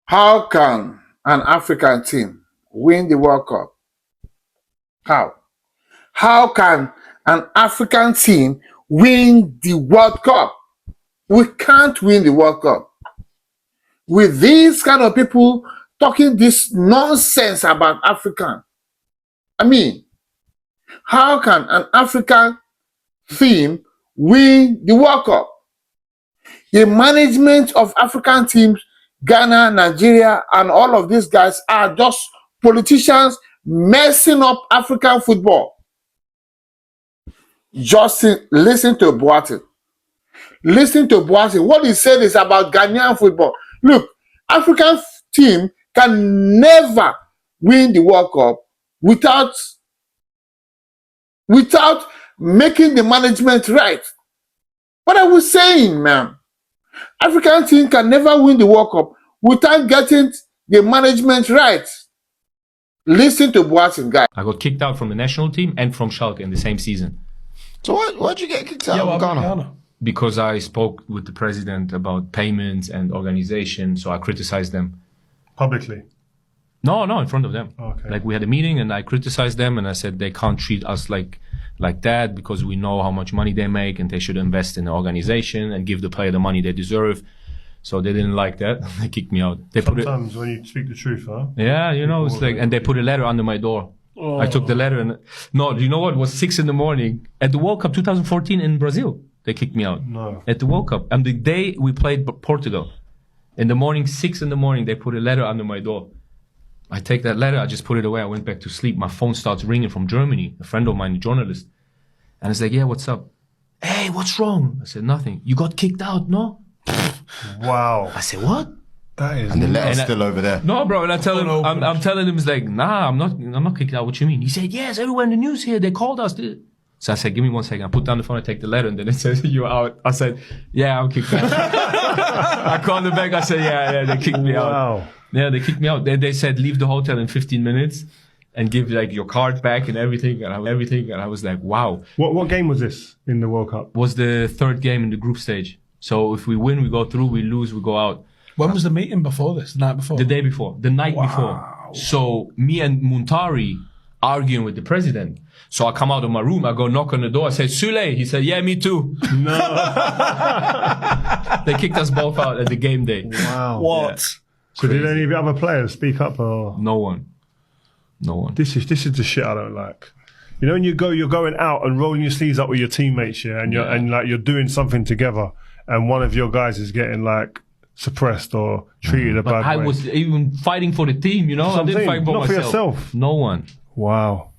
How can an African team win the World Cup? How? How can an African team win the World Cup? We can't win the World Cup. With these kind of people talking this nonsense about African. I mean, how can an African team win the World Cup? The management of African teams, Ghana, Nigeria, and all of these guys are just politicians messing up African football. Just listen to Boateng. Listen to Boateng. What he said is about Ghanaian football. Look, African team can never win the World Cup without making the management right. What are we saying, man? African team can never win the World Cup without getting the management right. Listen to Boateng, guy. I got kicked out from the national team and from Schalke in the same season. So why'd you get kicked out of Ghana? Because I spoke with the president about payments and organization, so I criticized them. Publicly? No, in front of them. Okay. Like we had a meeting and I criticized them and I said they can't treat us like that because we know how much money they make and they should invest in the organization and give the player the money they deserve. So they didn't like that. They kicked me out. Sometimes when you speak the truth, huh? Yeah, you know, it's like, and they put a letter under my door. Oh. I took the letter and, no, you know what? It was 6 a.m. at the World Cup 2014 in Brazil. They kicked me out. No. At the World Cup. And the day we played Portugal, in the morning, 6 a.m, they put a letter under my door. I take that letter, I just put it away. I went back to sleep. My phone starts ringing from Germany. A friend of mine, a journalist. And it's like, yeah, what's up? Hey, what's wrong? I said, nothing. You got kicked out, no? Wow. I said, what? That is. And the letter's still over there. No, bro. And I tell him, I'm telling him, it's like, nah, I'm not kicked out. What you mean? He said, yes, everywhere in the news here, they called us. So I said, give me 1 second. I put down the phone, I take the letter, and then it says, you're out. I said, yeah, I'm kicked out. I called them back. I said, yeah, they kicked me out. Wow. Yeah, they kicked me out. They said, leave the hotel in 15 minutes and give like your card back and everything. And I was like, wow. What game was this in the World Cup? Was the third game in the group stage. So if we win, we go through. We lose, we go out. When was the meeting before this? The night before? The day before. The night before. So me and Muntari arguing with the president. So I come out of my room. I go knock on the door. I say, Sule. He said, yeah, me too. No. They kicked us both out at the game day. Wow. What? Yeah. So did any of the other players speak up or? No one. This is the shit I don't like. You know, when you're going out and rolling your sleeves up with your teammates, yeah, and you're doing something together, and one of your guys is getting like suppressed or treated a bad way. I was even fighting for the team, you know. I didn't fight for myself. Not for yourself. No one. Wow.